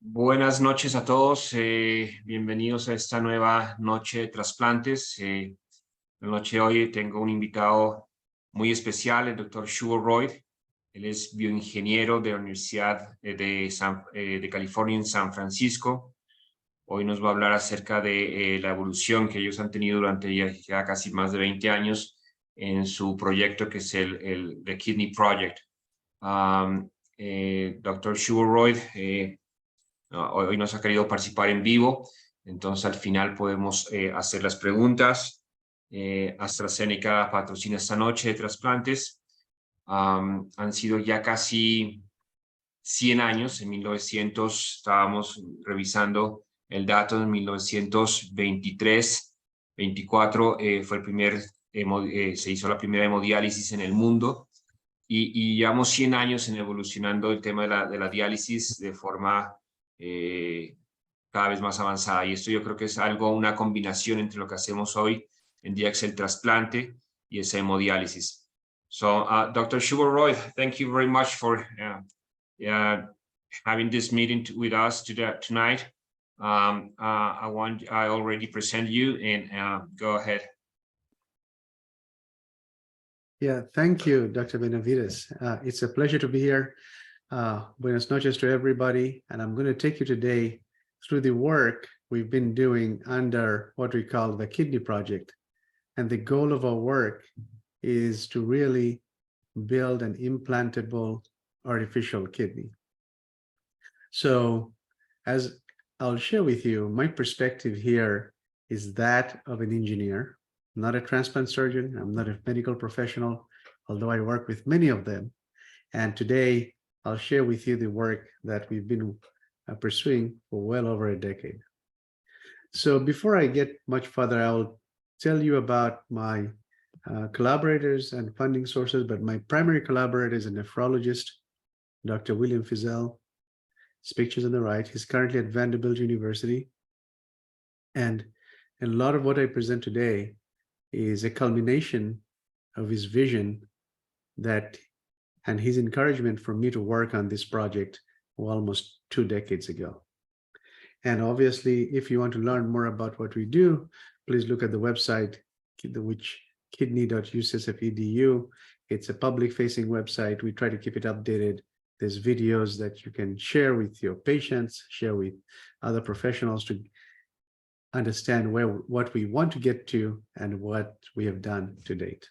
Buenas noches a todos, bienvenidos a esta nueva noche de trasplantes. La noche de hoy tengo un invitado muy especial, el doctor Shuvo Roy. Él es bioingeniero de la Universidad de California en San Francisco. Hoy nos va a hablar acerca de la evolución que ellos han tenido durante ya casi más de 20 años en su proyecto que es el The Kidney Project. Dr. Shuvo Roy hoy nos ha querido participar en vivo, entonces al final podemos hacer las preguntas. AstraZeneca patrocina esta noche de trasplantes. Han sido ya casi 100 años. En 1900 estábamos revisando el dato, en 1923, 24 fue el primer, se hizo la primera hemodiálisis en el mundo. Y llevamos 100 años en evolucionando el tema de la diálisis de forma cada vez más avanzada. Y esto yo creo que es una combinación entre lo que hacemos hoy en día, que es el trasplante y esa hemodiálisis. So, Dr. Shuvo Roy, thank you very much for having this meeting with us tonight. I already present you, and go ahead. Yeah, thank you, Dr. Benavides. It's a pleasure to be here. Buenas noches to everybody. And I'm going to take you today through the work we've been doing under what we call the Kidney Project. And the goal of our work is to really build an implantable artificial kidney. So as I'll share with you, my perspective here is that of an engineer. I'm not a transplant surgeon. I'm not a medical professional, although I work with many of them. And today, I'll share with you the work that we've been pursuing for well over a decade. So before I get much further, I'll tell you about my collaborators and funding sources, but my primary collaborator is a nephrologist, Dr. William Fizel. His picture's on the right. He's currently at Vanderbilt University. And a lot of what I present today is a culmination of his vision and his encouragement for me to work on this project almost 2 decades ago. And obviously, if you want to learn more about what we do, please look at the website, which kidney.ucsf.edu. It's a public-facing website. We try to keep it updated. There's videos that you can share with your patients, share with other professionals to understand what we want to get to and what we have done to date.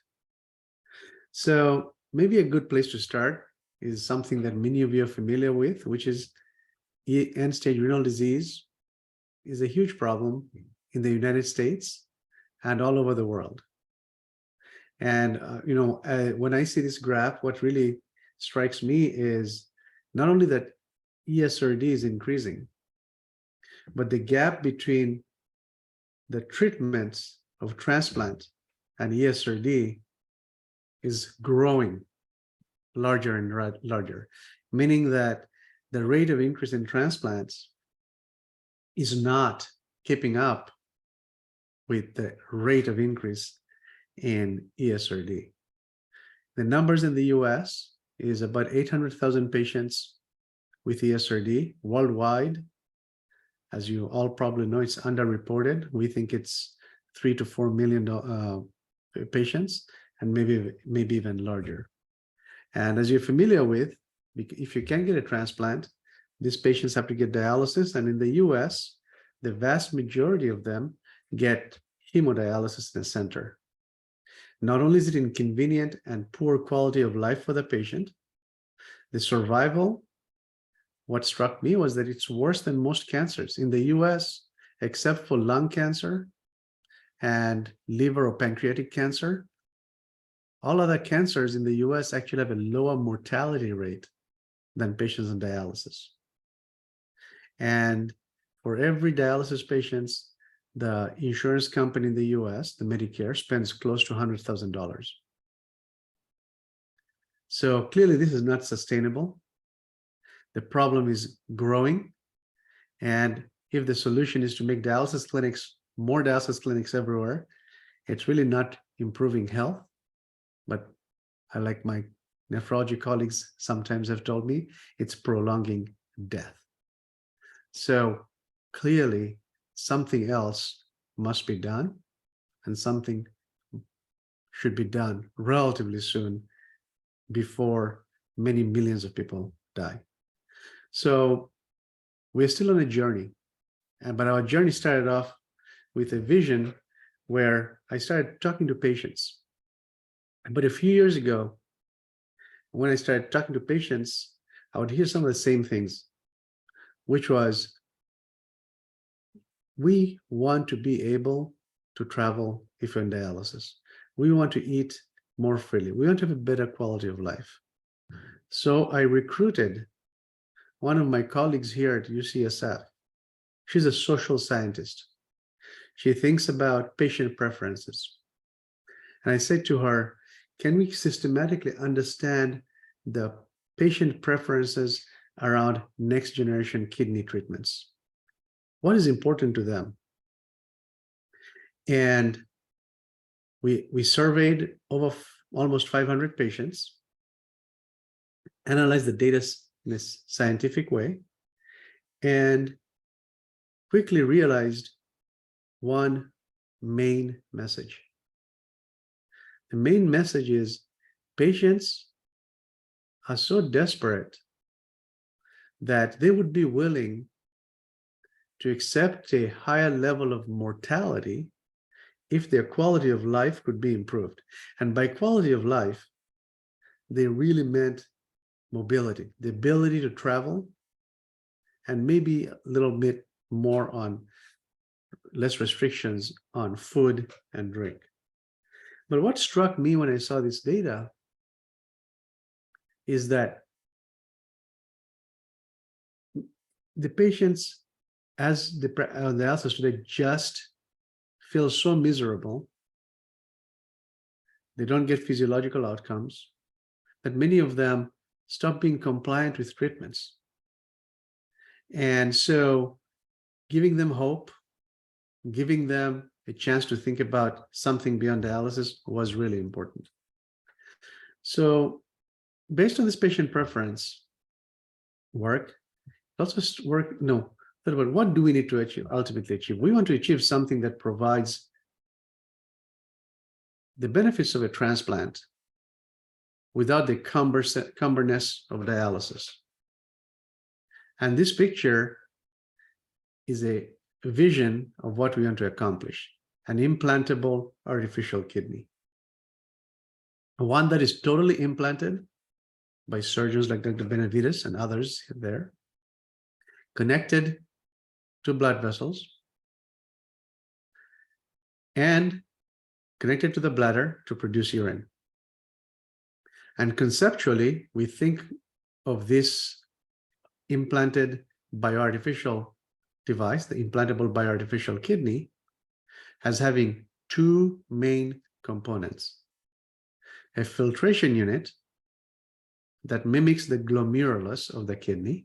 So maybe a good place to start is something that many of you are familiar with, which is end-stage renal disease is a huge problem in the United States and all over the world. And when I see this graph, what really strikes me is not only that ESRD is increasing, but the gap between the treatments of transplant and ESRD is growing larger and larger, meaning that the rate of increase in transplants is not keeping up with the rate of increase in ESRD. The numbers in the US is about 800,000 patients with ESRD worldwide. As you all probably know, it's underreported. We think it's 3 to 4 million patients, and maybe even larger. And as you're familiar with, if you can get a transplant, these patients have to get dialysis. And in the US, the vast majority of them get hemodialysis in a center. Not only is it inconvenient and poor quality of life for the patient, the survival, what struck me was that it's worse than most cancers. In the US, except for lung cancer and liver or pancreatic cancer, all other cancers in the US actually have a lower mortality rate than patients on dialysis. And for every dialysis patient, the insurance company in the US, the Medicare, spends close to $100,000. So clearly this is not sustainable. The problem is growing. And if the solution is to make more dialysis clinics everywhere, it's really not improving health. But like my nephrology colleagues sometimes have told me, it's prolonging death. So clearly something else must be done, and something should be done relatively soon before many millions of people die. So we're still on a journey, but our journey started off with a vision where I started talking to patients. But a few years ago, when I started talking to patients, I would hear some of the same things, which was, we want to be able to travel if we're in dialysis. We want to eat more freely. We want to have a better quality of life. So I recruited one of my colleagues here at UCSF. She's a social scientist. She thinks about patient preferences. And I said to her, can we systematically understand the patient preferences around next generation kidney treatments? What is important to them? And we surveyed over almost 500 patients, analyzed the data in a scientific way, and quickly realized one main message. The main message is patients are so desperate that they would be willing to accept a higher level of mortality if their quality of life could be improved. And by quality of life, they really meant mobility, the ability to travel, and maybe a little bit more on less restrictions on food and drink. But what struck me when I saw this data is that the patients, as the dialysis today, just feel so miserable. They don't get physiological outcomes, that many of them stop being compliant with treatments. And so giving them hope, giving them a chance to think about something beyond dialysis was really important. So based on this patient preference work, also but what do we need to ultimately achieve? We want to achieve something that provides the benefits of a transplant without the cumberness of dialysis. And this picture is a vision of what we want to accomplish: an implantable artificial kidney. One that is totally implanted by surgeons like Dr. Benavides and others there, connected to blood vessels, and connected to the bladder to produce urine. And conceptually, we think of this implanted bioartificial device, the implantable bioartificial kidney, as having two main components: a filtration unit that mimics the glomerulus of the kidney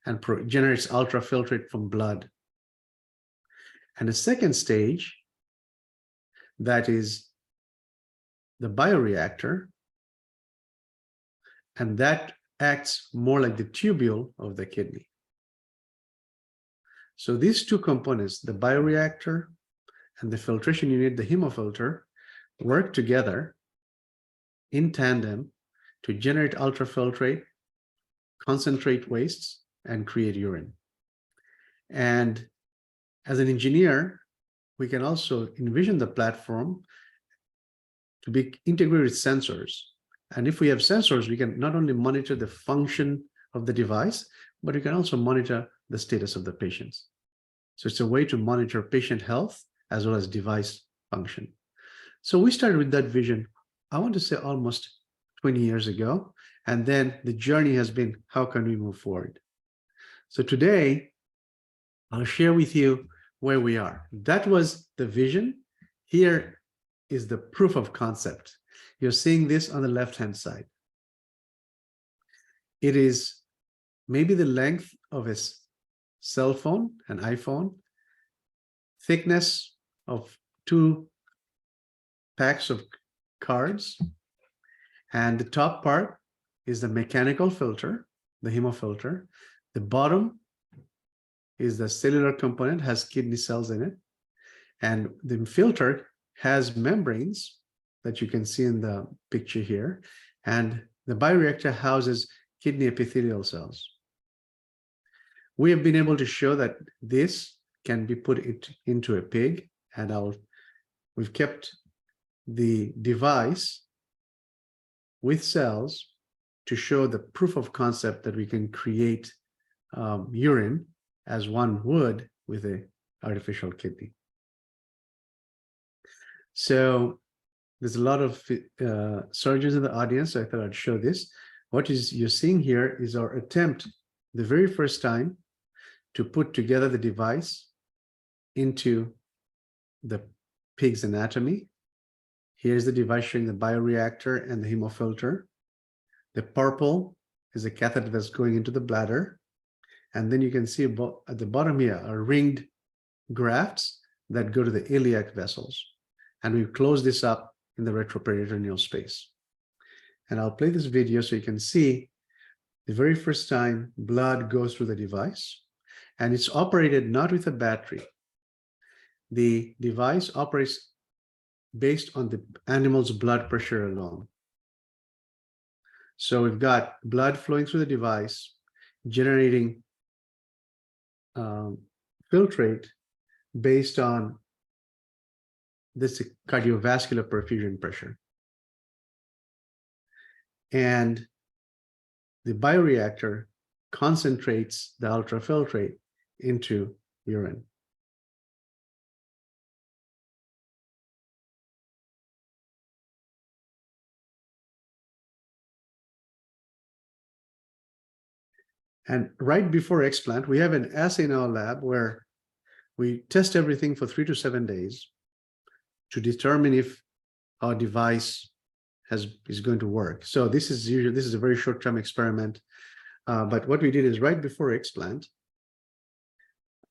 and generates ultrafiltrate from blood, and a second stage that is the bioreactor, and that acts more like the tubule of the kidney. So these two components, the bioreactor and the filtration unit, the hemofilter, work together in tandem to generate ultrafiltrate, concentrate wastes, and create urine. And as an engineer, we can also envision the platform to be integrated with sensors. And if we have sensors, we can not only monitor the function of the device, but we can also monitor the status of the patients. So it's a way to monitor patient health as well as device function. So we started with that vision, I want to say almost 20 years ago. And then the journey has been, how can we move forward? So today, I'll share with you where we are. That was the vision. Here is the proof of concept. You're seeing this on the left-hand side. It is maybe the length of a cell phone, an iPhone, thickness of 2 packs of cards, and the top part is the mechanical filter, the hemofilter. The bottom is the cellular component, has kidney cells in it. And the filter has membranes that you can see in the picture here. And the bioreactor houses kidney epithelial cells. We have been able to show that this can be put into a pig, and we've kept the device with cells to show the proof of concept that we can create urine as one would with an artificial kidney. So there's a lot of surgeons in the audience, so I thought I'd show this. What you're seeing here is our attempt, the very first time, to put together the device into the pig's anatomy. Here's the device showing the bioreactor and the hemofilter. The purple is a catheter that's going into the bladder. And then you can see at the bottom here are ringed grafts that go to the iliac vessels. And we close this up in the retroperitoneal space. And I'll play this video so you can see the very first time blood goes through the device. And it's operated not with a battery. The device operates based on the animal's blood pressure alone. So we've got blood flowing through the device, generating filtrate based on this cardiovascular perfusion pressure. And the bioreactor concentrates the ultrafiltrate into urine. And right before explant, we have an assay in our lab where we test everything for 3 to 7 days to determine if our device is going to work. So this is a very short-term experiment. But what we did is right before explant,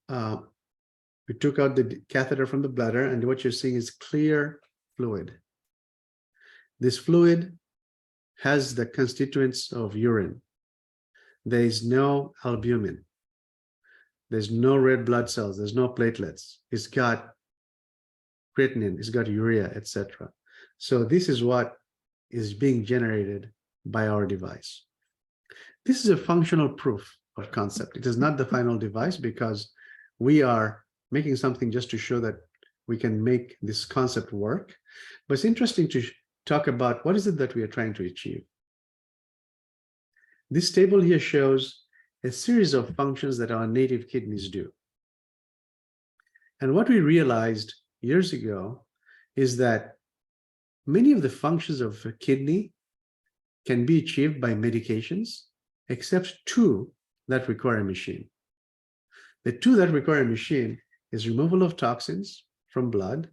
we took out the catheter from the bladder, and what you're seeing is clear fluid. This fluid has the constituents of urine. There is no albumin. There's no red blood cells. There's no platelets. It's got creatinine. It's got urea, etc. So this is what is being generated by our device. This is a functional proof of concept. It is not the final device because we are making something just to show that we can make this concept work. But it's interesting to talk about what is it that we are trying to achieve. This table here shows a series of functions that our native kidneys do. And what we realized years ago is that many of the functions of a kidney can be achieved by medications, except 2 that require a machine. The 2 that require a machine is removal of toxins from blood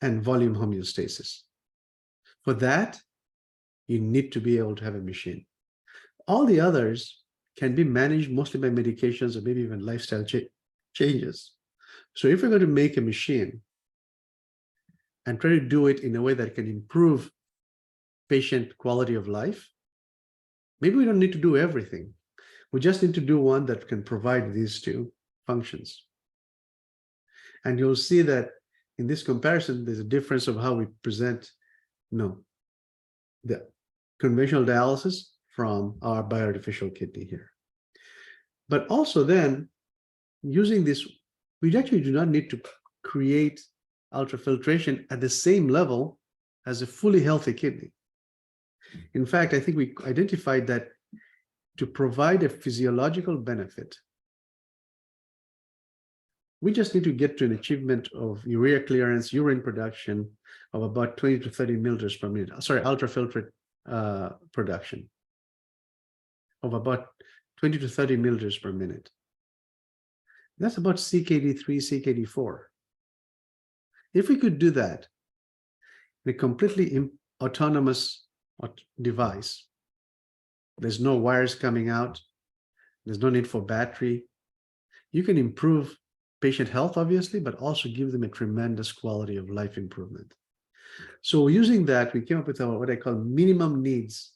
and volume homeostasis. For that, you need to be able to have a machine. All the others can be managed mostly by medications or maybe even lifestyle changes. So if we're going to make a machine and try to do it in a way that can improve patient quality of life, maybe we don't need to do everything. We just need to do one that can provide these 2 functions. And you'll see that in this comparison, there's a difference of how we present the conventional dialysis from our bioartificial kidney here. But also then, using this, we actually do not need to create ultrafiltration at the same level as a fully healthy kidney. In fact, I think we identified that to provide a physiological benefit, we just need to get to an achievement of urea clearance, urine production of about 20 to 30 milliliters per minute. Sorry, ultrafiltrate production of about 20 to 30 milliliters per minute. That's about CKD3, CKD4. If we could do that in a completely autonomous device, there's no wires coming out, there's no need for battery, you can improve patient health, obviously, but also give them a tremendous quality of life improvement. So using that, we came up with what I call minimum needs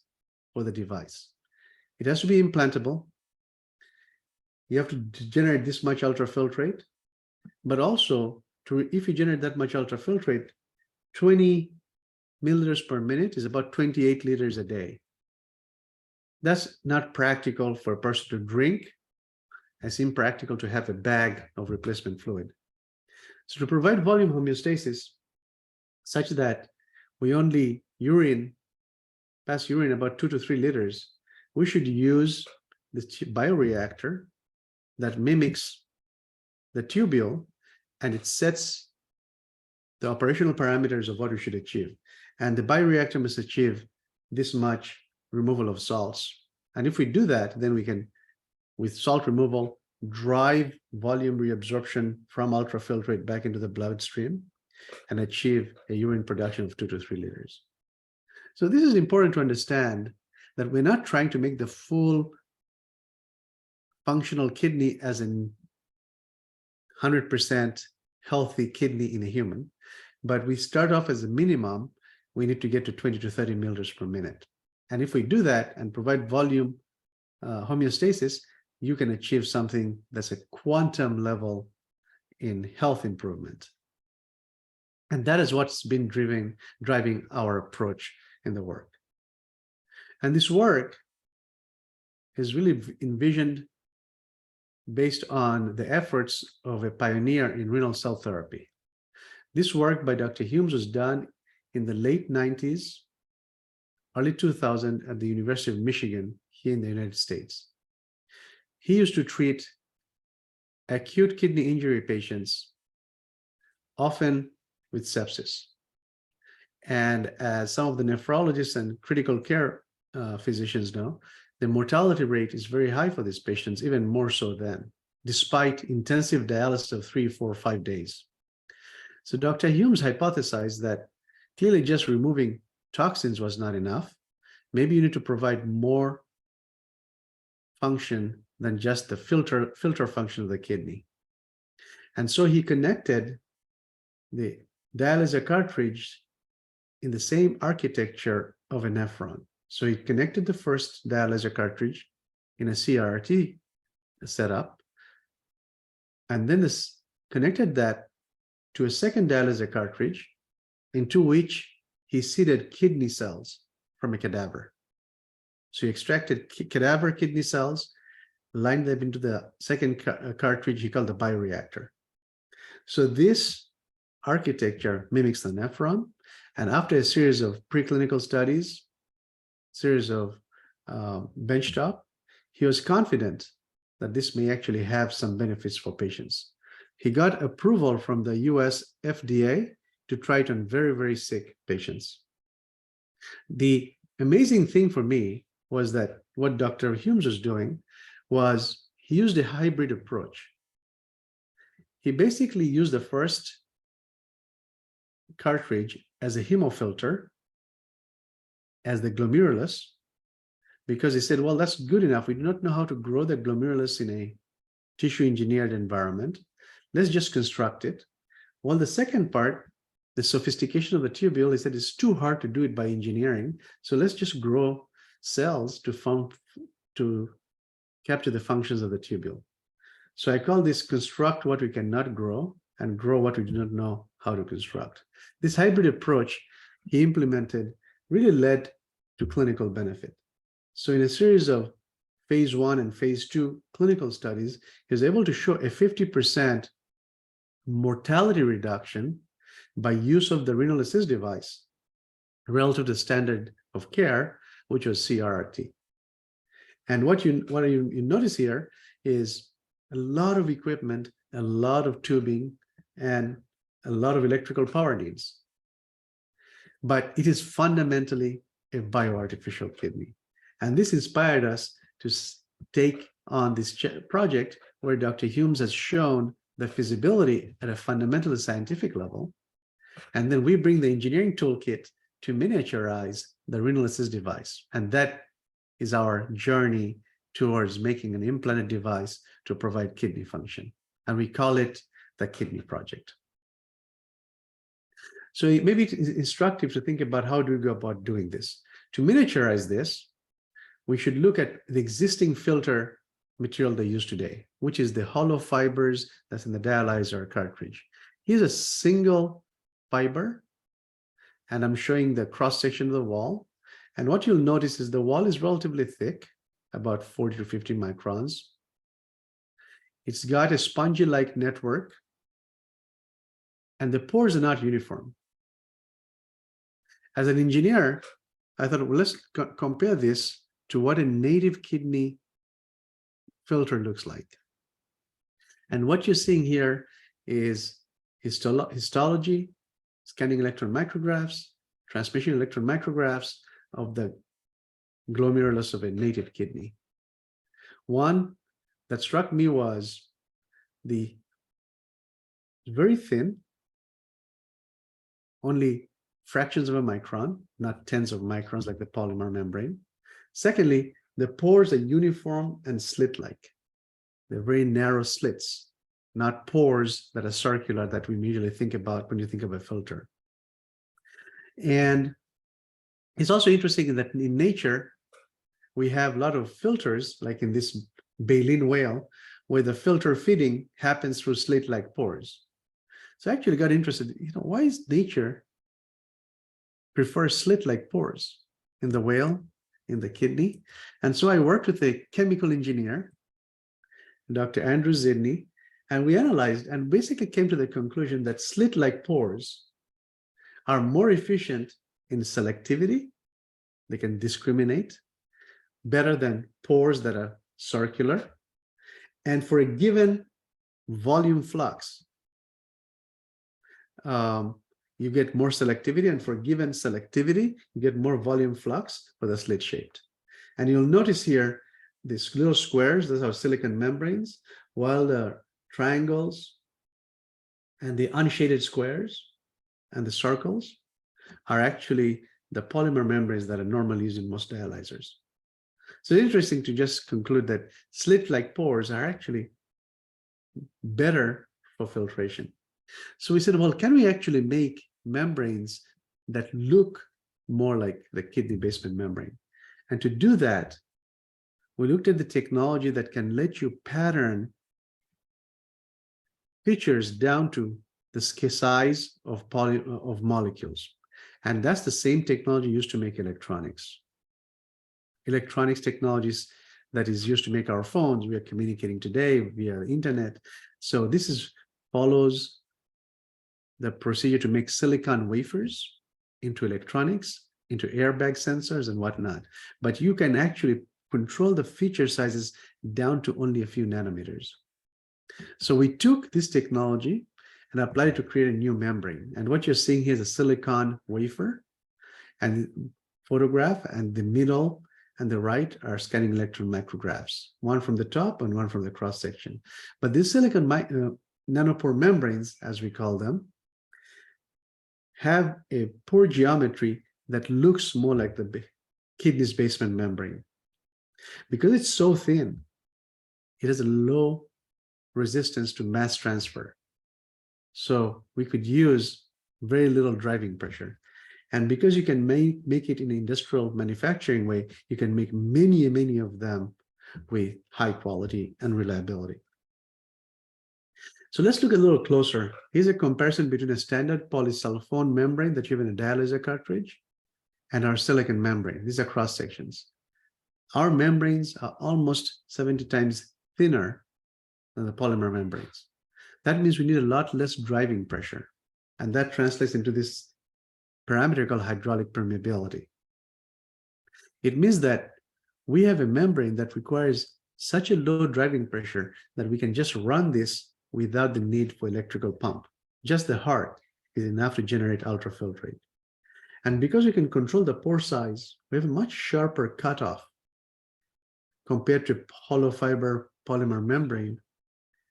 for the device. It has to be implantable. you have to generate this much ultrafiltrate, but also if you generate that much ultrafiltrate, 20 milliliters per minute is about 28 liters a day. That's not practical for a person to drink. It's impractical to have a bag of replacement fluid. So to provide volume homeostasis such that we only pass urine about 2 to 3 liters, we should use the bioreactor that mimics the tubule, and it sets the operational parameters of what we should achieve. And the bioreactor must achieve this much removal of salts. And if we do that, then we can, with salt removal, drive volume reabsorption from ultrafiltrate back into the bloodstream and achieve a urine production of 2 to 3 liters. So this is important to understand, that we're not trying to make the full functional kidney as in 100% healthy kidney in a human, but we start off as a minimum, we need to get to 20 to 30 milliliters per minute. And if we do that and provide volume homeostasis, you can achieve something that's a quantum level in health improvement. And that is what's been driving our approach in the work. And this work is really envisioned based on the efforts of a pioneer in renal cell therapy. This work by Dr. Humes was done in the late 90s, early 2000 at the University of Michigan here in the United States. He used to treat acute kidney injury patients, often with sepsis. And as some of the nephrologists and critical care physicians know, the mortality rate is very high for these patients, even more so then, despite intensive dialysis of 3, 4, 5 days. So Dr. Humes hypothesized that clearly just removing toxins was not enough. Maybe you need to provide more function than just the filter function of the kidney. And so he connected the dialyzer cartridge in the same architecture of a nephron. So he connected the first dialyzer cartridge in a CRT setup, and then connected that to a second dialyzer cartridge, into which he seeded kidney cells from a cadaver. So he extracted cadaver kidney cells, lined them into the second cartridge he called the bioreactor. So this architecture mimics the nephron, and after a series of preclinical studies, series of benchtop, he was confident that this may actually have some benefits for patients. He got approval from the US FDA to try it on very, very sick patients. The amazing thing for me was that what Dr. Humes was doing was he used a hybrid approach. He basically used the first cartridge as a hemofilter, as the glomerulus, because he said, well, that's good enough. We do not know how to grow the glomerulus in a tissue engineered environment. Let's just construct it. Well, the second part, the sophistication of the tubule, he said it's too hard to do it by engineering. So let's just grow cells to capture the functions of the tubule. So I call this construct what we cannot grow and grow what we do not know how to construct. This hybrid approach he implemented really led to clinical benefit. So in a series of phase 1 and phase 2 clinical studies, he was able to show a 50% mortality reduction by use of the renal assist device relative to standard of care, which was CRRT. And what you notice here is a lot of equipment, a lot of tubing, and a lot of electrical power needs. But it is fundamentally a bioartificial kidney. And this inspired us to take on this project where Dr. Humes has shown the feasibility at a fundamentally scientific level. And then we bring the engineering toolkit to miniaturize the renal assist device. And that is our journey towards making an implanted device to provide kidney function. And we call it the Kidney Project. So maybe it's instructive to think about how do we go about doing this. To miniaturize this, we should look at the existing filter material they use today, which is the hollow fibers that's in the dialyzer cartridge. Here's a single fiber, and I'm showing the cross-section of the wall. And what you'll notice is the wall is relatively thick, about 40 to 50 microns. It's got a spongy-like network, and the pores are not uniform. As an engineer, I thought, well, let's compare this to what a native kidney filter looks like. And what you're seeing here is histology, scanning electron micrographs, transmission electron micrographs of the glomerulus of a native kidney. One that struck me was the very thin, only fractions of a micron, not tens of microns like the polymer membrane. Secondly, the pores are uniform and slit-like. They're very narrow slits, not pores that are circular that we immediately think about when you think of a filter. And it's also interesting that in nature, we have a lot of filters, like in this baleen whale, where the filter feeding happens through slit-like pores. So I actually got interested, why is nature prefer slit-like pores in the whale, in the kidney? And so I worked with a chemical engineer, Dr. Andrew Zidney, and we analyzed and basically came to the conclusion that slit-like pores are more efficient in selectivity. They can discriminate better than pores that are circular. And for a given volume flux, you get more selectivity, and for given selectivity, you get more volume flux for the slit shaped. And you'll notice here, these little squares, those are silicon membranes, while the triangles and the unshaded squares and the circles are actually the polymer membranes that are normally used in most dialyzers. So it's interesting to just conclude that slit-like pores are actually better for filtration. So we said, well, can we actually make membranes that look more like the kidney basement membrane? And to do that, we looked at the technology that can let you pattern features down to the size of molecules. And that's the same technology used to make electronics. Electronics technologies that is used to make our phones. We are communicating today via the internet. So this follows the procedure to make silicon wafers into electronics, into airbag sensors and whatnot. But you can actually control the feature sizes down to only a few nanometers. So we took this technology and applied it to create a new membrane. And what you're seeing here is a silicon wafer, and photograph, and the middle and the right are scanning electron micrographs, one from the top and one from the cross section. But these silicon nanopore membranes, as we call them, have a pore geometry that looks more like the kidney's basement membrane. Because it's so thin, it has a low resistance to mass transfer. So we could use very little driving pressure. And because you can make it in an industrial manufacturing way, you can make many, many of them with high quality and reliability. So let's look a little closer. Here's a comparison between a standard polysulfone membrane that you have in a dialyzer cartridge and our silicon membrane. These are cross sections. Our membranes are almost 70 times thinner than the polymer membranes. That means we need a lot less driving pressure. And that translates into this parameter called hydraulic permeability. It means that we have a membrane that requires such a low driving pressure that we can just run this without the need for electrical pump. Just the heart is enough to generate ultrafiltrate. And because we can control the pore size, we have a much sharper cutoff compared to hollow fiber polymer membrane.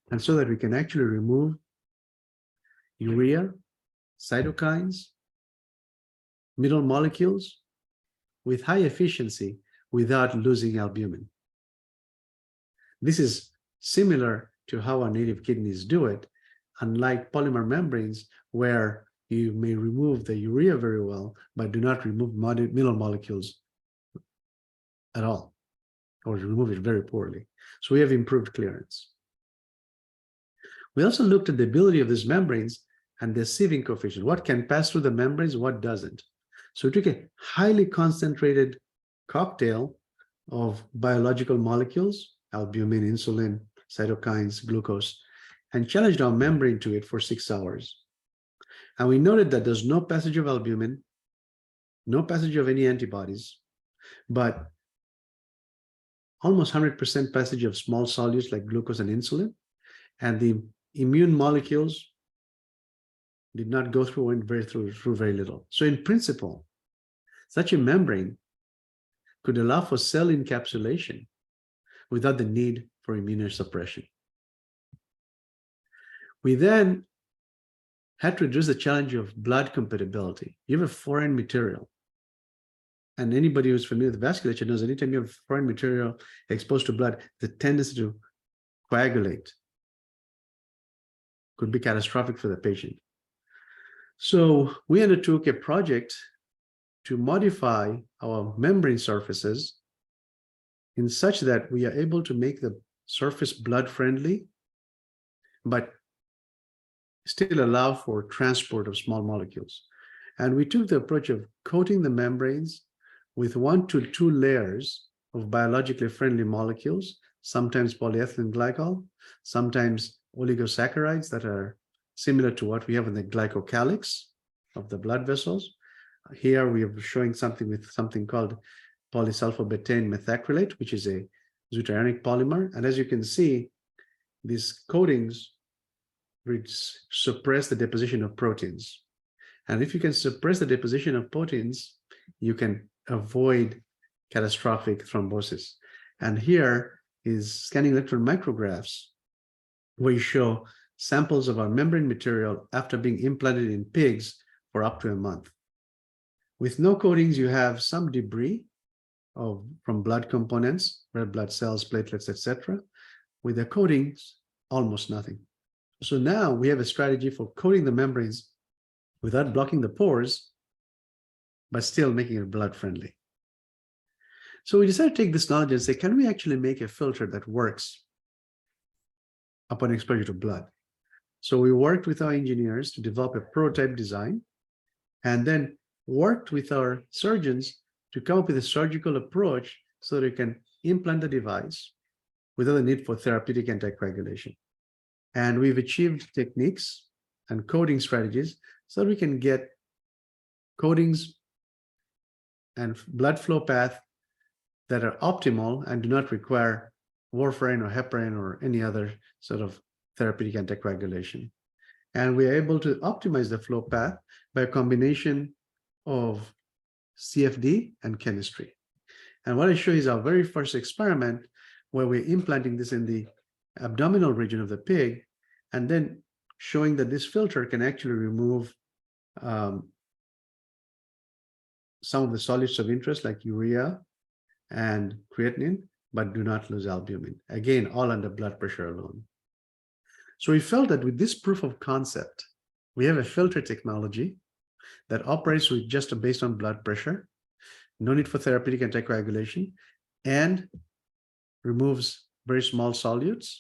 And so that we can actually remove urea, cytokines, middle molecules with high efficiency without losing albumin. This is similar to how our native kidneys do it, unlike polymer membranes where you may remove the urea very well, but do not remove middle molecules at all, or remove it very poorly. So we have improved clearance. We also looked at the ability of these membranes and the sieving coefficient. What can pass through the membranes, what doesn't. So we took a highly concentrated cocktail of biological molecules, albumin, insulin, cytokines, glucose, and challenged our membrane to it for 6 hours. And we noted that there's no passage of albumin, no passage of any antibodies, but almost 100% passage of small solutes like glucose and insulin, and the immune molecules did not go through, went through very little. So in principle, such a membrane could allow for cell encapsulation without the need for immunosuppression. We then had to address the challenge of blood compatibility. You have a foreign material. And anybody who's familiar with vasculature knows anytime you have foreign material exposed to blood, the tendency to coagulate could be catastrophic for the patient. So we undertook a project to modify our membrane surfaces in such that we are able to make the surface blood friendly, but still allow for transport of small molecules. And we took the approach of coating the membranes with 1 to 2 layers of biologically friendly molecules, sometimes polyethylene glycol, sometimes oligosaccharides that are similar to what we have in the glycocalyx of the blood vessels. Here we are showing something with something called polysulfobetaine methacrylate, which is a zwitterionic polymer. And as you can see, these coatings suppress the deposition of proteins. And if you can suppress the deposition of proteins, you can avoid catastrophic thrombosis. And here is scanning electron micrographs where you show samples of our membrane material after being implanted in pigs for up to a month. With no coatings, you have some debris from blood components, red blood cells, platelets, etc. With the coatings, almost nothing. So now we have a strategy for coating the membranes without blocking the pores, but still making it blood friendly. So we decided to take this knowledge and say, can we actually make a filter that works upon exposure to blood? So we worked with our engineers to develop a prototype design, and then worked with our surgeons to come up with a surgical approach so that we can implant the device without the need for therapeutic anticoagulation. And we've achieved techniques and coding strategies so that we can get coatings and blood flow path that are optimal and do not require warfarin or heparin or any other sort of therapeutic anticoagulation. And we are able to optimize the flow path by a combination of CFD and chemistry. And what I show you is our very first experiment where we're implanting this in the abdominal region of the pig, and then showing that this filter can actually remove some of the solutes of interest like urea and creatinine, but do not lose albumin. Again, all under blood pressure alone. So we felt that with this proof of concept, we have a filter technology that operates with just based on blood pressure, no need for therapeutic anticoagulation, and removes very small solutes,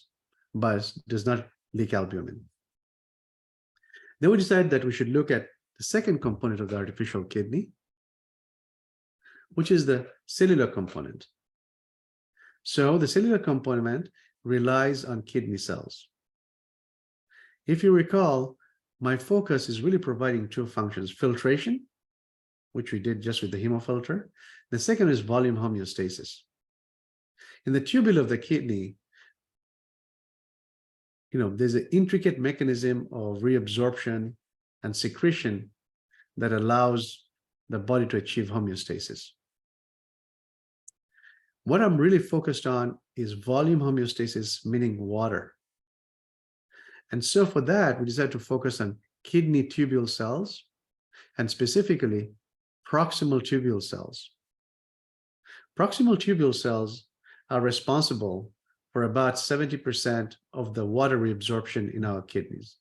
but does not leak albumin. Then we decided that we should look at the second component of the artificial kidney, which is the cellular component. So the cellular component relies on kidney cells. If you recall, my focus is really providing 2 functions: filtration, which we did just with the hemofilter. The second is volume homeostasis. In the tubule of the kidney, there's an intricate mechanism of reabsorption and secretion that allows the body to achieve homeostasis. What I'm really focused on is volume homeostasis, meaning water. And so for that, we decided to focus on kidney tubule cells, and specifically proximal tubule cells. Proximal tubule cells are responsible for about 70% of the water reabsorption in our kidneys.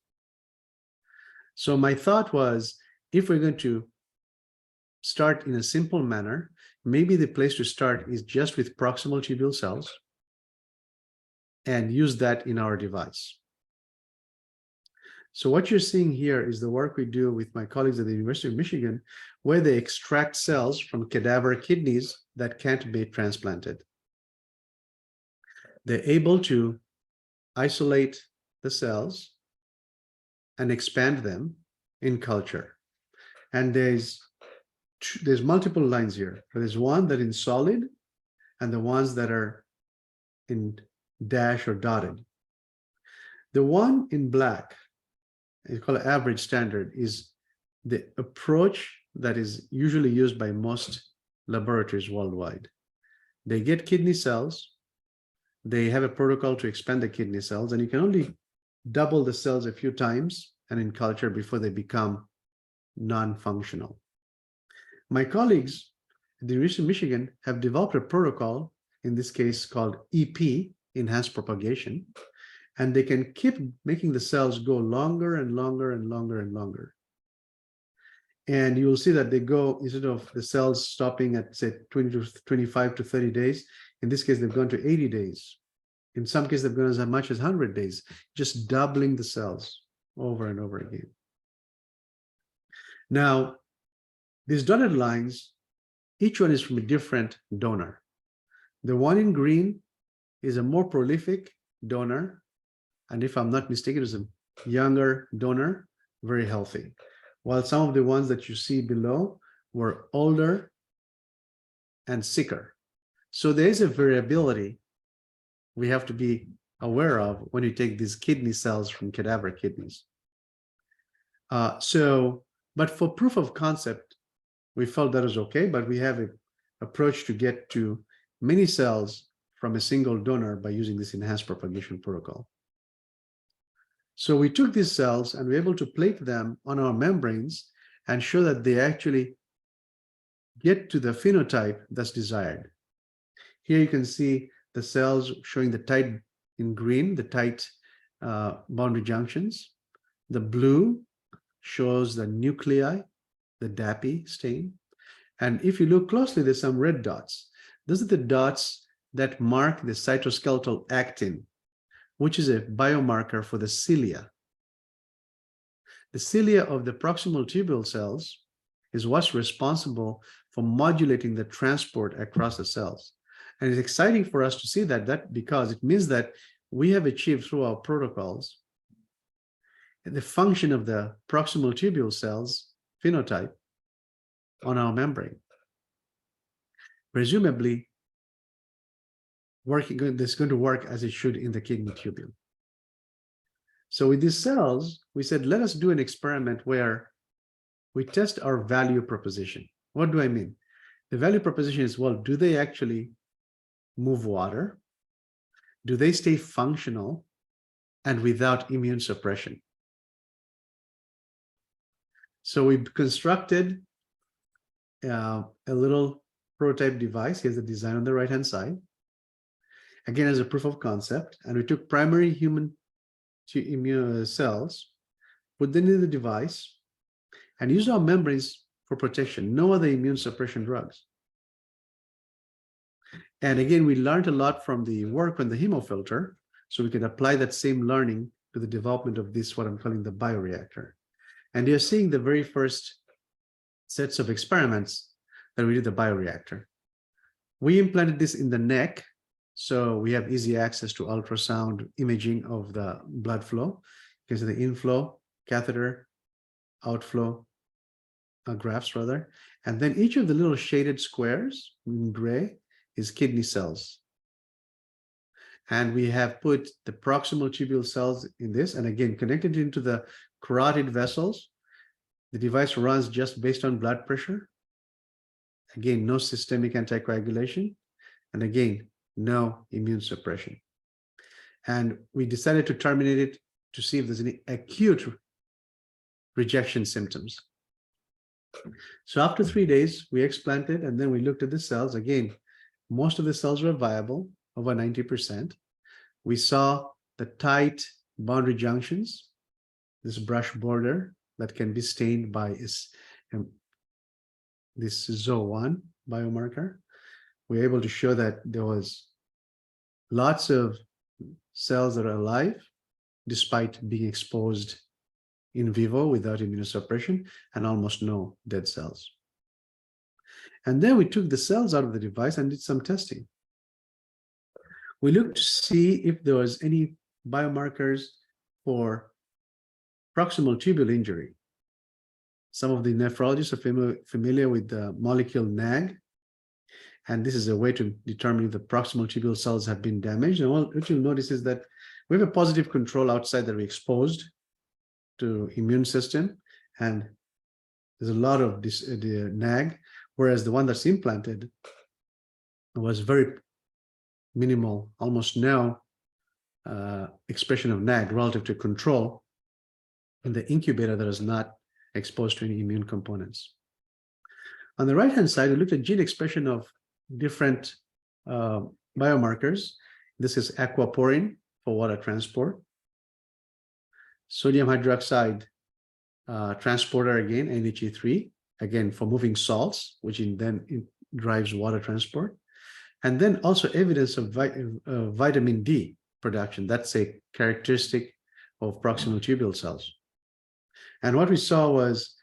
So my thought was, if we're going to start in a simple manner. Maybe the place to start is just with proximal tubule cells and use that in our device. So what you're seeing here is the work we do with my colleagues at the University of Michigan, where they extract cells from cadaver kidneys that can't be transplanted. They're able to isolate the cells and expand them in culture. And there's multiple lines here. There's one that is solid and the ones that are in dash or dotted. The one in black, it's called average standard, is the approach that is usually used by most laboratories worldwide. They get kidney cells, they have a protocol to expand the kidney cells, and you can only double the cells a few times and in culture before they become non-functional. My colleagues at the University of Michigan have developed a protocol, in this case called EP, enhanced propagation, and they can keep making the cells go longer and longer and longer and longer. And you will see that they go, instead of the cells stopping at, say, 25 to 30 days, in this case, they've gone to 80 days. In some cases, they've gone as much as 100 days, just doubling the cells over and over again. Now, these dotted lines, each one is from a different donor. The one in green is a more prolific donor, and if I'm not mistaken, it's a younger donor, very healthy. While some of the ones that you see below were older and sicker. So there is a variability we have to be aware of when you take these kidney cells from cadaver kidneys. But for proof of concept, we felt that was okay, but we have an approach to get to many cells from a single donor by using this enhanced propagation protocol. So we took these cells and we were able to plate them on our membranes and show that they actually get to the phenotype that's desired. Here you can see the cells showing the tight in green, the tight boundary junctions. The blue shows the nuclei, the DAPI stain. And if you look closely, there's some red dots. Those are the dots that mark the cytoskeletal actin, which is a biomarker for the cilia. The cilia of the proximal tubule cells is what's responsible for modulating the transport across the cells. And it's exciting for us to see that because it means that we have achieved through our protocols the function of the proximal tubule cells phenotype on our membrane. Presumably, this is going to work as it should in the kidney tubule. So with these cells, we said, let us do an experiment where we test our value proposition. What do I mean? The value proposition is, well, do they actually move water? Do they stay functional and without immune suppression? So we constructed a little prototype device. Here's the design on the right-hand side. Again, as a proof of concept, and we took primary human immune cells, put them in the device, and used our membranes for protection. No other immune suppression drugs. And again, we learned a lot from the work on the hemofilter, so we could apply that same learning to the development of this, what I'm calling the bioreactor. And you're seeing the very first sets of experiments that we did the bioreactor. We implanted this in the neck, so we have easy access to ultrasound imaging of the blood flow. You can see the inflow, catheter, outflow graphs rather. And then each of the little shaded squares in gray is kidney cells. And we have put the proximal tubule cells in this, and again, connected into the carotid vessels. The device runs just based on blood pressure. Again, no systemic anticoagulation. And again, no immune suppression. And we decided to terminate it to see if there's any acute rejection symptoms. So after 3 days, we explanted, and then we looked at the cells. Again, most of the cells were viable, over 90%. We saw the tight boundary junctions, this brush border that can be stained by this ZO1 biomarker, we're able to show that there was lots of cells that are alive despite being exposed in vivo without immunosuppression, and almost no dead cells. And then we took the cells out of the device and did some testing. We looked to see if there was any biomarkers for proximal tubule injury. Some of the nephrologists are familiar with the molecule NAG, and this is a way to determine if the proximal tubule cells have been damaged. And what you'll notice is that we have a positive control outside that we exposed to immune system, and there's a lot of this, the NAG, whereas the one that's implanted was very minimal, almost no expression of NAG relative to control in the incubator that is not exposed to any immune components. On the right-hand side, we looked at gene expression of different biomarkers. This is aquaporin for water transport, sodium hydroxide transporter again, NHE3, again for moving salts, which then drives water transport. And then also evidence of vitamin D production. That's a characteristic of proximal tubule cells. And what we saw was,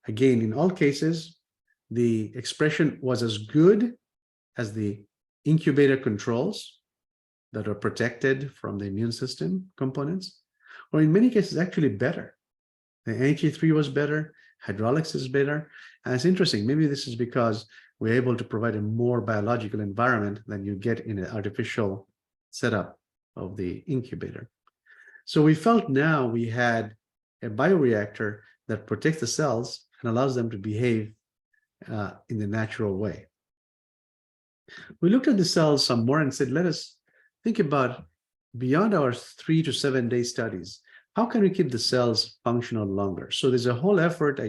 again, in all cases, the expression was as good as the incubator controls that are protected from the immune system components, or in many cases, actually better. The NHE3 was better, hydraulics is better. And it's interesting, maybe this is because we're able to provide a more biological environment than you get in an artificial setup of the incubator. So we felt now we had a bioreactor that protects the cells and allows them to behave in the natural way. We looked at the cells some more and said, let us think about beyond our 3 to 7 day studies, how can we keep the cells functional longer? So there's a whole effort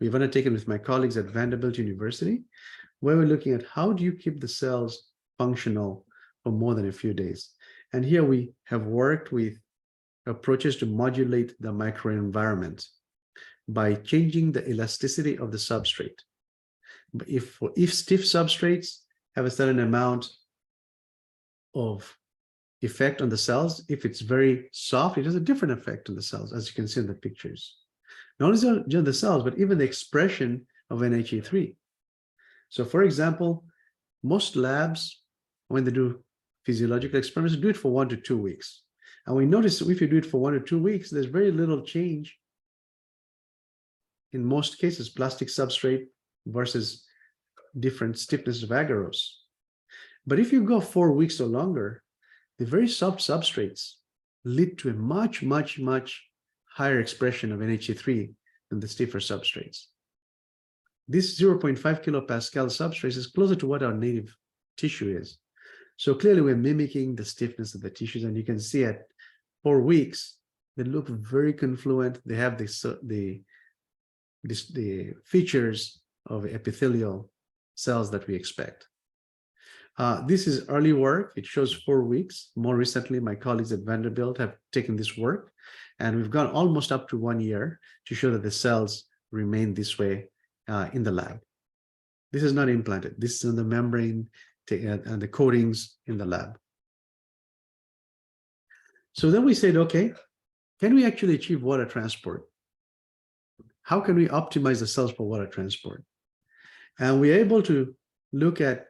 we've undertaken with my colleagues at Vanderbilt University, where we're looking at how do you keep the cells functional for more than a few days. And here we have worked with approaches to modulate the microenvironment by changing the elasticity of the substrate. But if stiff substrates have a certain amount of effect on the cells, if it's very soft, it has a different effect on the cells, as you can see in the pictures. Not only just the cells, but even the expression of NHE3. So for example, most labs, when they do physiological experiments, do it for 1 to 2 weeks. And we notice that if you do it for 1 or 2 weeks, there's very little change. In most cases, plastic substrate versus different stiffness of agarose. But if you go 4 weeks or longer, the very soft substrates lead to a much, much, much higher expression of NHE3 than the stiffer substrates. This 0.5 kilopascal substrate is closer to what our native tissue is. So clearly we're mimicking the stiffness of the tissues, and you can see at 4 weeks, they look very confluent. They have the features of epithelial cells that we expect. This is early work. It shows 4 weeks. More recently, my colleagues at Vanderbilt have taken this work, and we've gone almost up to 1 year to show that the cells remain this way in the lab. This is not implanted. This is in the membrane and the coatings in the lab. So then we said, okay, can we actually achieve water transport? How can we optimize the cells for water transport? And we're able to look at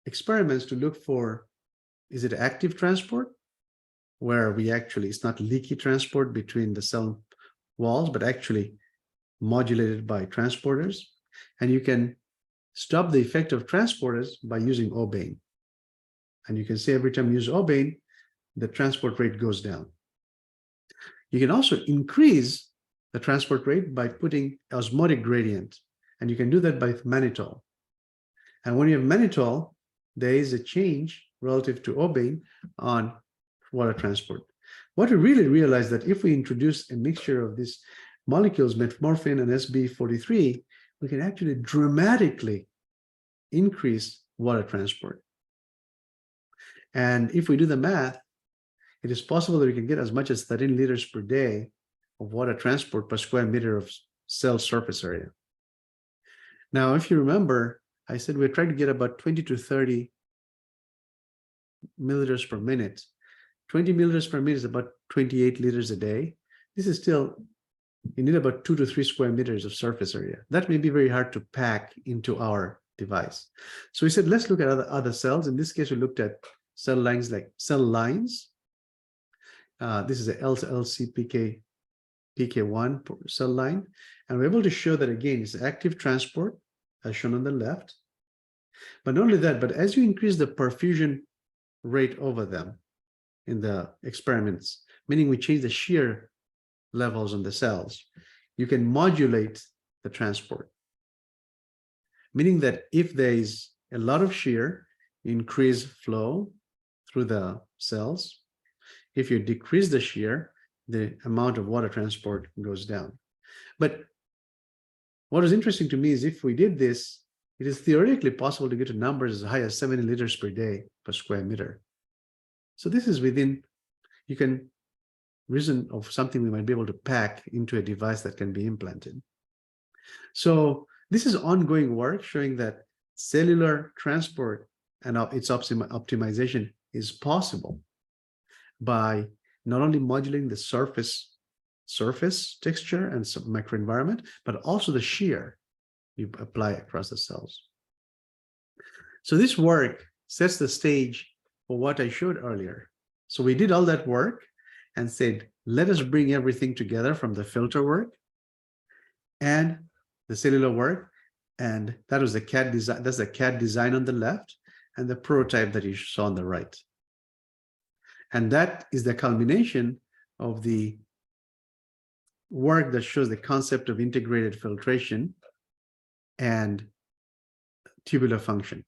experiments to look for, is it active transport, where it's not leaky transport between the cell walls, but actually modulated by transporters. And you can stop the effect of transporters by using Obane. And you can see every time you use Obane, the transport rate goes down. You can also increase the transport rate by putting osmotic gradient, and you can do that by mannitol. And when you have mannitol, there is a change relative to Obane on water transport. What we really realized that if we introduce a mixture of these molecules, metformin and SB43, we can actually dramatically increase water transport. And if we do the math, it is possible that we can get as much as 13 liters per day of water transport per square meter of cell surface area. Now, if you remember, I said we're trying to get about 20 to 30 milliliters per minute. 20 milliliters per minute is about 28 liters a day. This is still, you need about 2 to 3 square meters of surface area. That may be very hard to pack into our device. So we said, let's look at other cells. In this case, we looked at cell lines like cell lines. This is a LCPK1 cell line. And we're able to show that, again, it's active transport, as shown on the left. But not only that, but as you increase the perfusion rate over them in the experiments, meaning we change the shear levels on the cells, you can modulate the transport. Meaning that if there is a lot of shear, you increase flow through the cells. If you decrease the shear, the amount of water transport goes down. But what is interesting to me is if we did this, it is theoretically possible to get to numbers as high as 70 liters per day per square meter. So this is within, you can reason of something we might be able to pack into a device that can be implanted. So this is ongoing work showing that cellular transport and its optimization is possible by not only modulating the surface texture and microenvironment, but also the shear you apply across the cells. So this work sets the stage for what I showed earlier. So we did all that work and said, let us bring everything together from the filter work and the cellular work. And that was the CAD design. That's the CAD design on the left and the prototype that you saw on the right. And that is the culmination of the work that shows the concept of integrated filtration and tubular function,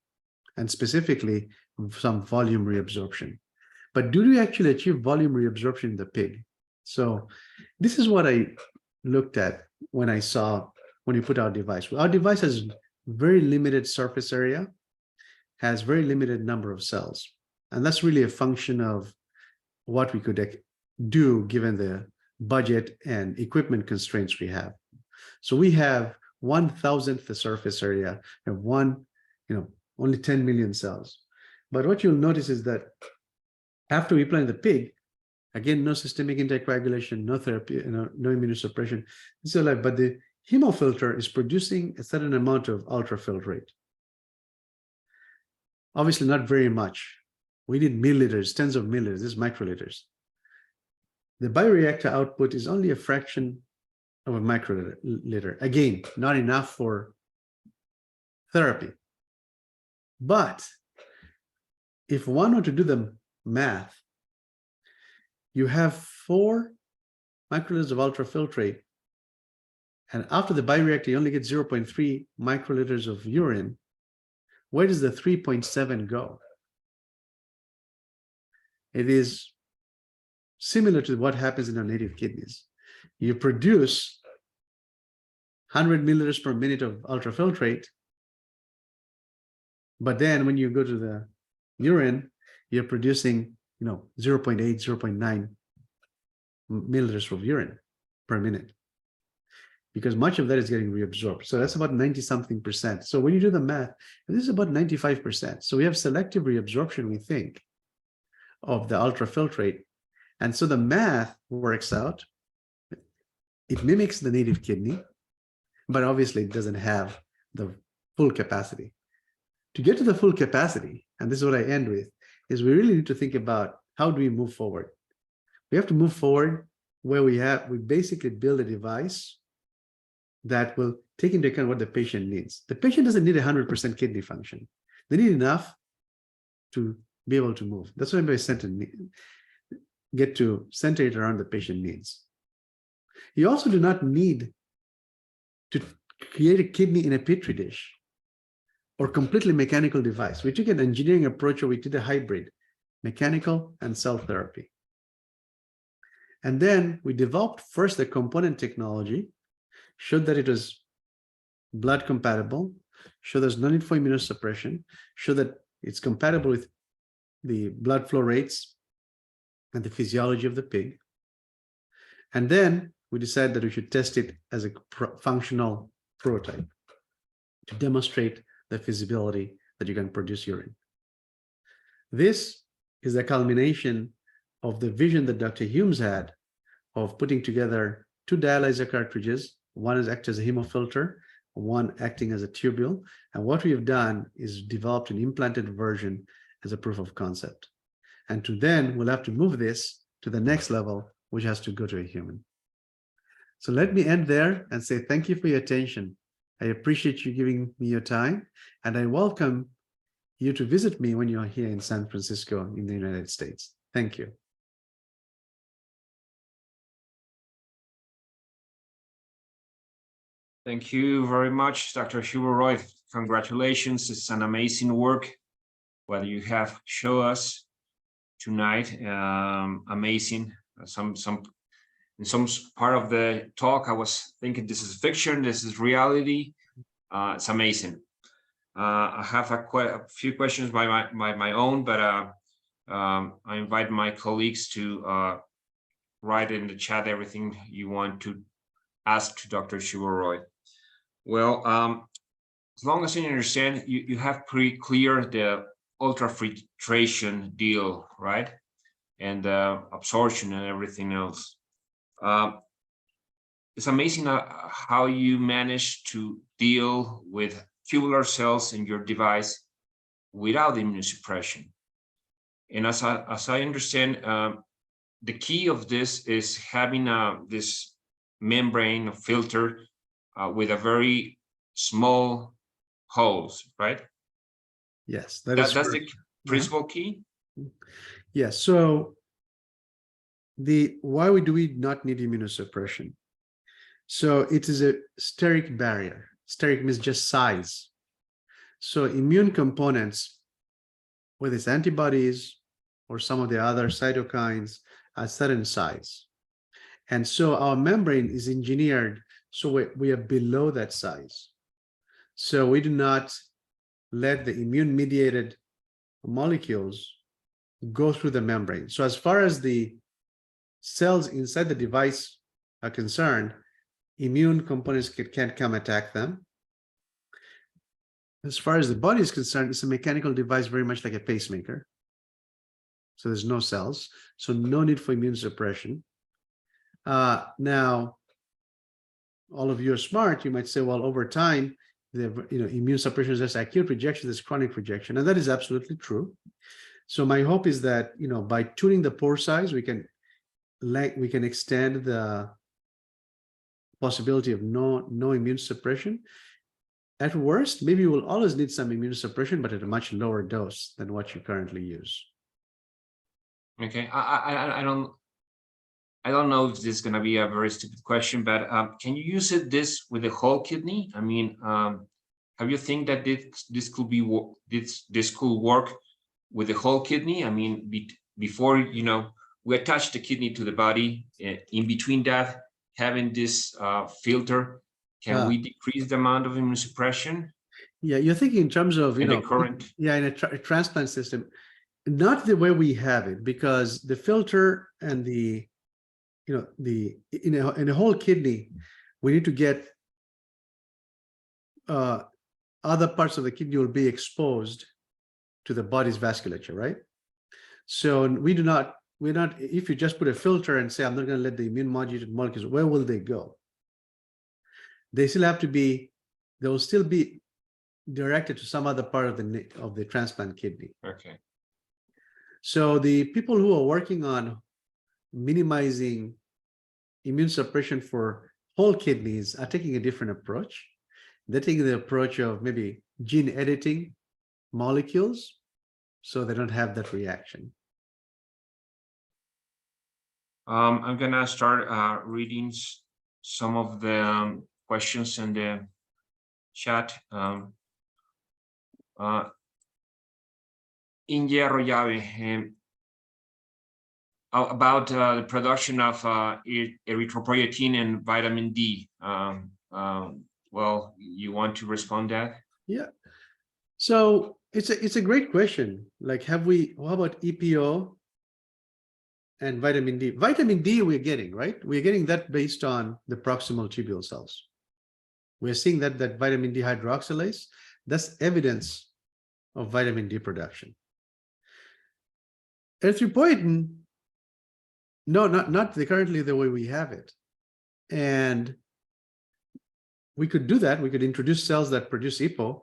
and specifically some volume reabsorption. But do we actually achieve volume reabsorption in the pig? So this is what I looked at when I saw, when you put our device. Our device has very limited surface area, has very limited number of cells. And that's really a function of what we could do given the budget and equipment constraints we have. So we have 1/1000th the surface area and only 10 million cells. But what you'll notice is that after we plant the pig, again, no systemic anticoagulation, no therapy, no immunosuppression. But the hemofilter is producing a certain amount of ultrafiltrate. Obviously, not very much. We need milliliters, tens of milliliters, this is microliters. The bioreactor output is only a fraction of a microliter. Again, not enough for therapy. But if one were to do the math, you have 4 microliters of ultrafiltrate, and after the bioreactor, you only get 0.3 microliters of urine. Where does the 3.7 go? It is similar to what happens in our native kidneys. You produce 100 milliliters per minute of ultrafiltrate, but then when you go to the urine, you're producing 0.8, 0.9 milliliters of urine per minute, because much of that is getting reabsorbed. So that's about 90-something%. So when you do the math, this is about 95%. So we have selective reabsorption, we think, of the ultrafiltrate. And so the math works out. It mimics the native kidney, but obviously it doesn't have the full capacity. To get to the full capacity, and this is what I end with, is we really need to think about how do we move forward. We have to move forward where we basically build a device that will take into account what the patient needs. The patient doesn't need 100% kidney function. They need enough to be able to move. That's what I get to center it around the patient needs. You also do not need to create a kidney in a petri dish or completely mechanical device. We took an engineering approach where we did a hybrid, mechanical and cell therapy. And then we developed first the component technology, showed that it was blood compatible, showed there's no need for immunosuppression, showed that it's compatible with the blood flow rates and the physiology of the pig. And then we decided that we should test it as a functional prototype. to demonstrate the feasibility that you can produce urine. This is the culmination of the vision that Dr. Humes had of putting together two dialyzer cartridges. One is acting as a hemofilter, one acting as a tubule. And what we have done is developed an implanted version as a proof of concept. And to then we'll have to move this to the next level, which has to go to a human. So let me end there and say thank you for your attention. I appreciate you giving me your time, and I welcome you to visit me when you're here in San Francisco in the United States. Thank you. Thank you very much, Dr. Shuvo Roy. Congratulations. It's an amazing work what you have shown us tonight. Amazing. In some part of the talk, I was thinking this is fiction, this is reality. It's amazing. I have a few questions by my own, but I invite my colleagues to write in the chat everything you want to ask to Dr. Shuvo Roy. Well, as long as I understand, you have pretty clear the ultrafiltration deal, right? And absorption and everything else. It's amazing how you manage to deal with tubular cells in your device without immunosuppression. And as I understand, the key of this is having this membrane or filter with a very small holes, right? Yes, that's the principal key. Yes. So why do we not need immunosuppression? So it is a steric barrier. Steric means just size. So immune components, whether it's antibodies or some of the other cytokines, are certain size. And so our membrane is engineered so we are below that size. So we do not let the immune-mediated molecules go through the membrane. So as far as the cells inside the device are concerned, immune components can't come attack them. As far as the body is concerned, it's a mechanical device very much like a pacemaker. So there's no cells, so no need for immune suppression. Now, all of you are smart. You might say, well, over time, immune suppression is just acute rejection, there's chronic rejection, and that is absolutely true. So my hope is that by tuning the pore size, we can extend the possibility of no immune suppression. At worst, maybe you will always need some immune suppression, but at a much lower dose than what you currently use. Okay, I don't know if this is going to be a very stupid question, but can you use this with the whole kidney? I mean, have you think that this could work with the whole kidney? I mean, before we attach the kidney to the body, in between that, having this filter, can we decrease the amount of immunosuppression? Yeah, you're thinking in terms of the current. Yeah, in a transplant system, not the way we have it, because the filter and in a whole kidney, we need to get other parts of the kidney will be exposed to the body's vasculature, right? So we're not, if you just put a filter and say, I'm not going to let the immune modulated molecules, where will they go? They will still be directed to some other part of the transplant kidney. Okay. So the people who are working on minimizing immune suppression for whole kidneys are taking a different approach. They're taking the approach of maybe gene editing molecules so they don't have that reaction. I'm gonna start reading some of the questions in the chat. Inge Arroyave, about the production of erythropoietin and vitamin D. Well, you want to respond to that? Yeah. So it's a great question. Like, how about EPO and vitamin D? Vitamin D we're getting, right? We're getting that based on the proximal tubule cells. We're seeing that vitamin D hydroxylase, that's evidence of vitamin D production. Erythropoietin, no, not currently the way we have it. And we could do that. We could introduce cells that produce EPO,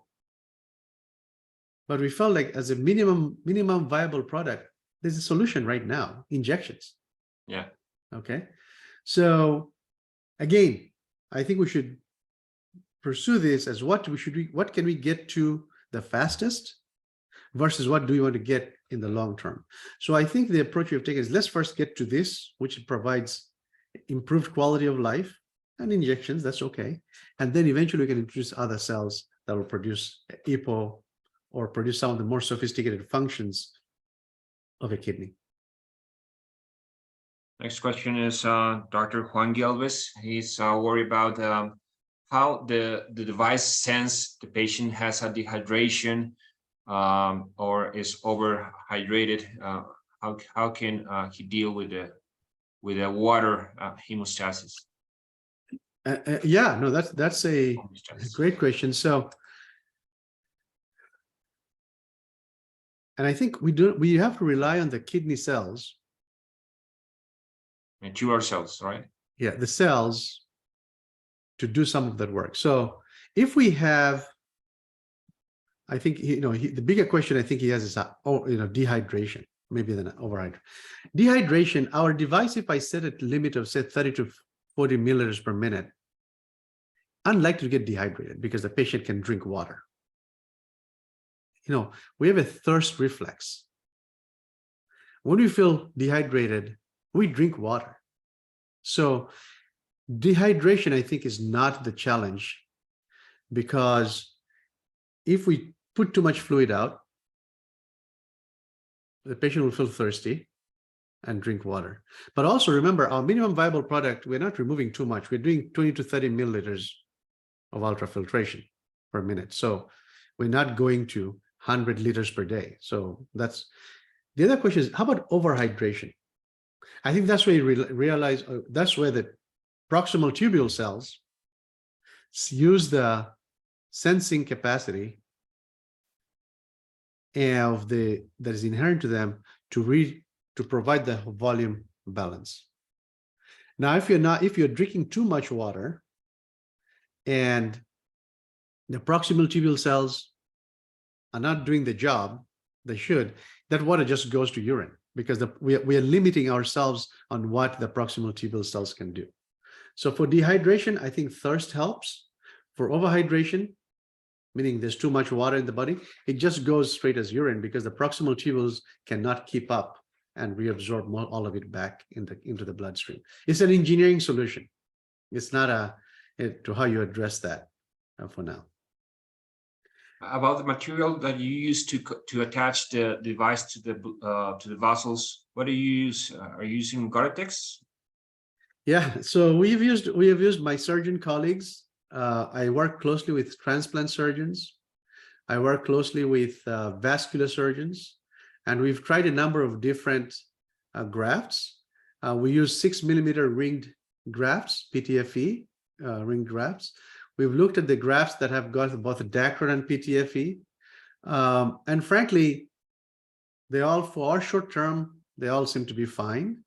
but we felt like as a minimum viable product, there's a solution right now: injections. Yeah. Okay. So again, I think we should pursue this as what can we get to the fastest versus what do we want to get in the long term. So I think the approach we've taken is let's first get to this, which provides improved quality of life and injections, that's okay. And then eventually we can introduce other cells that will produce EPO or produce some of the more sophisticated functions of a kidney. Next question is Dr. Juan Galvez. He's worried about how the device sense the patient has a dehydration or is overhydrated. How can he deal with the water hemostasis? Yeah, no, that's a great question. So, and I think we have to rely on the kidney cells. Mature cells, right? Yeah, the cells to do some of that work. So if we have, I think, the bigger question I think he has is, dehydration, maybe then overhydration. Dehydration, our device, if I set a limit of say 30 to 40 milliliters per minute, unlikely to get dehydrated because the patient can drink water. We have a thirst reflex. When we feel dehydrated, we drink water. So dehydration, I think, is not the challenge, because if we put too much fluid out, the patient will feel thirsty and drink water. But also remember, our minimum viable product, we're not removing too much. We're doing 20 to 30 milliliters of ultrafiltration per minute. So we're not going to 100 liters per day. So that's the other question is, how about overhydration? I think that's where you realize that's where the proximal tubule cells use the sensing capacity that is inherent to them to provide the volume balance. Now, if you're drinking too much water and the proximal tubule cells are not doing the job they should, that water just goes to urine, because we are limiting ourselves on what the proximal tubule cells can do. So for dehydration, I think thirst helps. For overhydration, meaning there's too much water in the body, it just goes straight as urine, because the proximal tubules cannot keep up and reabsorb all of it back into the bloodstream. It's an engineering solution. It's not to how you address that for now. About the material that you use to attach the device to the vessels, what do you use? Are you using Gore-Tex? Yeah, so we have used my surgeon colleagues. I work closely with transplant surgeons. I work closely with vascular surgeons, and we've tried a number of different grafts. We use 6 millimeter ringed grafts, PTFE ringed grafts. We've looked at the grafts that have got both Dacron and PTFE, and frankly, they all, for our short term, they all seem to be fine.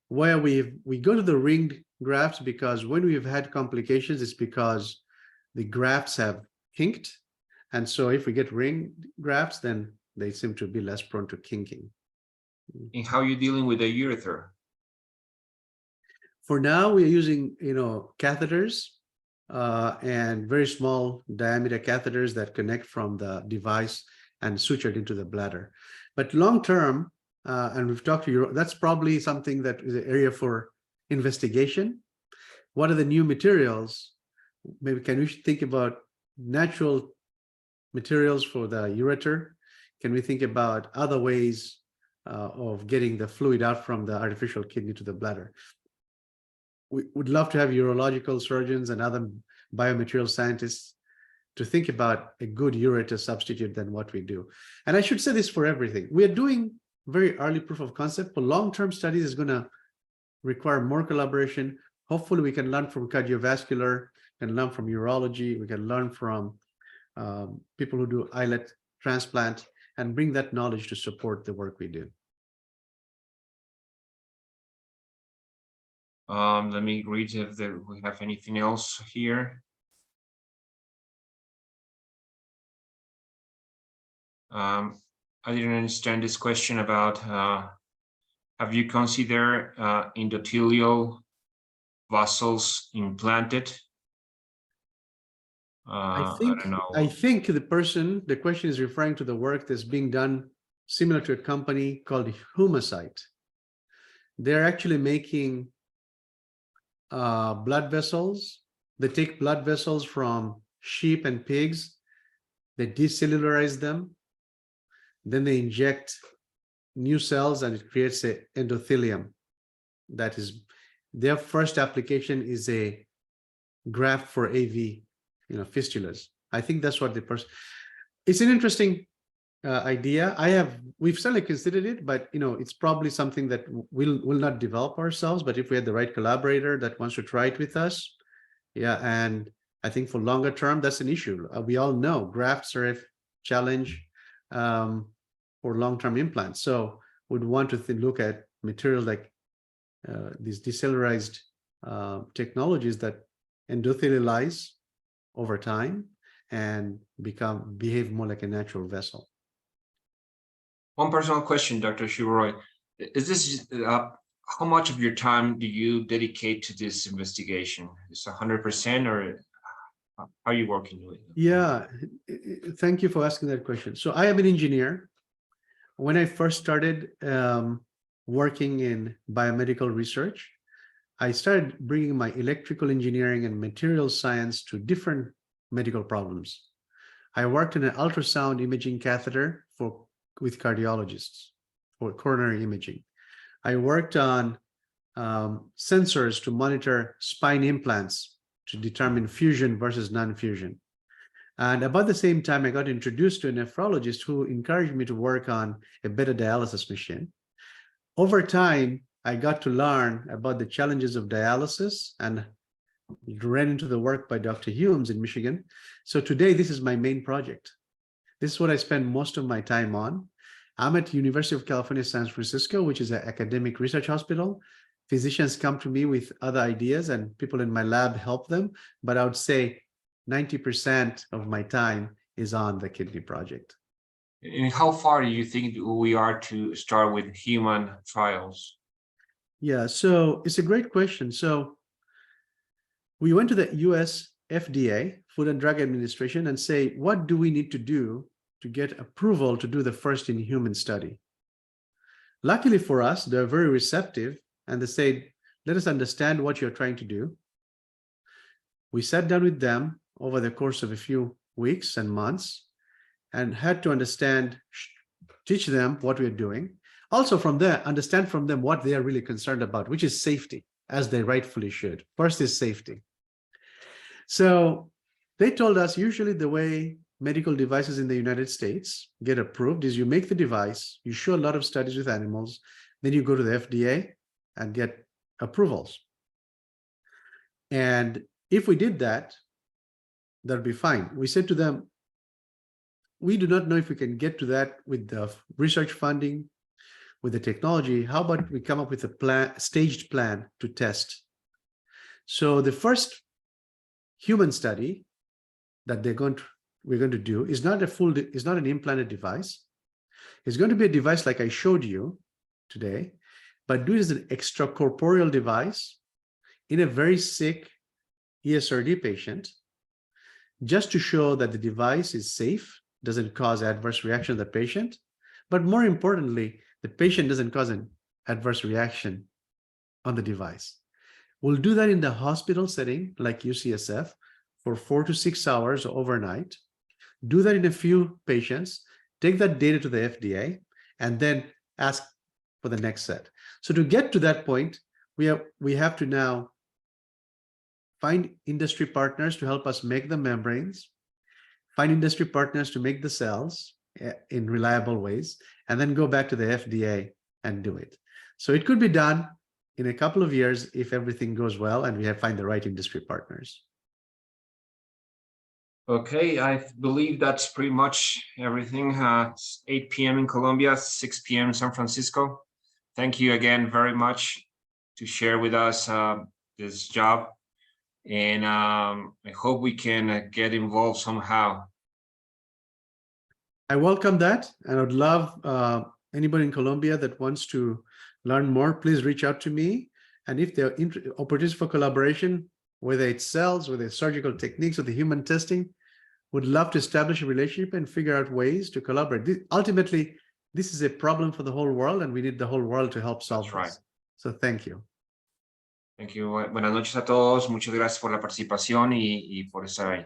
Where we go to the ringed grafts, because when we've had complications, it's because the grafts have kinked, and so if we get ringed grafts, then they seem to be less prone to kinking. And how are you dealing with the urethra? For now, we're using catheters and very small diameter catheters that connect from the device and sutured into the bladder. But long term, and we've talked to you, that's probably something that is an area for investigation. What are the new materials? Maybe can we think about natural materials for the ureter? Can we think about other ways of getting the fluid out from the artificial kidney to the bladder? We would love to have urological surgeons and other biomaterial scientists to think about a good ureter substitute than what we do. And I should say this for everything. We are doing very early proof of concept. For long-term studies is going to require more collaboration. Hopefully we can learn from cardiovascular can learn from urology, we can learn from people who do islet transplant, and bring that knowledge to support the work we do. Let me read if we have anything else here. I didn't understand this question about have you considered endothelial vessels implanted? I don't know. I think the question is referring to the work that's being done similar to a company called Humacyte. They're actually making blood vessels. They take blood vessels from sheep and pigs, they decellularize them, then they inject new cells and it creates an endothelium. That is, their first application is a graft for AV, fistulas. I think that's what the person. It's an interesting idea. We've certainly considered it, but it's probably something that we'll not develop ourselves. But if we had the right collaborator that wants to try it with us, yeah. And I think for longer term, that's an issue. We all know grafts are a challenge for long-term implants. So we'd want to look at materials like these decellularized technologies that endothelialize over time and behave more like a natural vessel. One personal question, Dr. Shuvo Roy. Is this how much of your time do you dedicate to this investigation? Is 100% or how are you working with it? Yeah, thank you for asking that question. So I am an engineer. When I first started working in biomedical research, I started bringing my electrical engineering and materials science to different medical problems. I worked in an ultrasound imaging catheter with cardiologists for coronary imaging. I worked on sensors to monitor spine implants to determine fusion versus non-fusion. And about the same time, I got introduced to a nephrologist who encouraged me to work on a beta dialysis machine. Over time, I got to learn about the challenges of dialysis and ran into the work by Dr. Humes in Michigan. So today, this is my main project. This is what I spend most of my time on. I'm at University of California, San Francisco, which is an academic research hospital. Physicians come to me with other ideas and people in my lab help them. But I would say 90% of my time is on the kidney project. And how far do you think we are to start with human trials? Yeah, so it's a great question. So we went to the US FDA, Food and Drug Administration, and say, what do we need to do to get approval to do the first in human study? Luckily for us, they're very receptive and they said, let us understand what you're trying to do. We sat down with them over the course of a few weeks and months and had to teach them what we're doing. Also from there, understand from them what they are really concerned about, which is safety, as they rightfully should. First is safety. So they told us usually the way medical devices in the United States get approved is you make the device, you show a lot of studies with animals, then you go to the FDA and get approvals. And if we did that, that'd be fine. We said to them, we do not know if we can get to that with the research funding, with the technology. How about we come up with a staged plan to test? So the first human study that we're going to do is not an implanted device. It's going to be a device like I showed you today, but do it as an extracorporeal device in a very sick ESRD patient, just to show that the device is safe, doesn't cause adverse reaction to the patient, but more importantly, the patient doesn't cause an adverse reaction on the device. We'll do that in the hospital setting, like UCSF, for 4 to 6 hours overnight. Do that in a few patients, take that data to the FDA, and then ask for the next set. So to get to that point, we have to now find industry partners to help us make the membranes, find industry partners to make the cells in reliable ways, and then go back to the FDA and do it. So it could be done in a couple of years if everything goes well and we find the right industry partners. Okay, I believe that's pretty much everything. It's 8 p.m. in Colombia, 6 p.m. in San Francisco. Thank you again very much to share with us this job. And I hope we can get involved somehow. I welcome that, and I would love anybody in Colombia that wants to learn more, please reach out to me. And if there are opportunities for collaboration, whether it's cells, whether it's surgical techniques, or the human testing, would love to establish a relationship and figure out ways to collaborate. Ultimately, this is a problem for the whole world, and we need the whole world to help solve this. So thank you. Thank you. Buenas noches a todos. Muchas gracias por la participación y por estar ahí.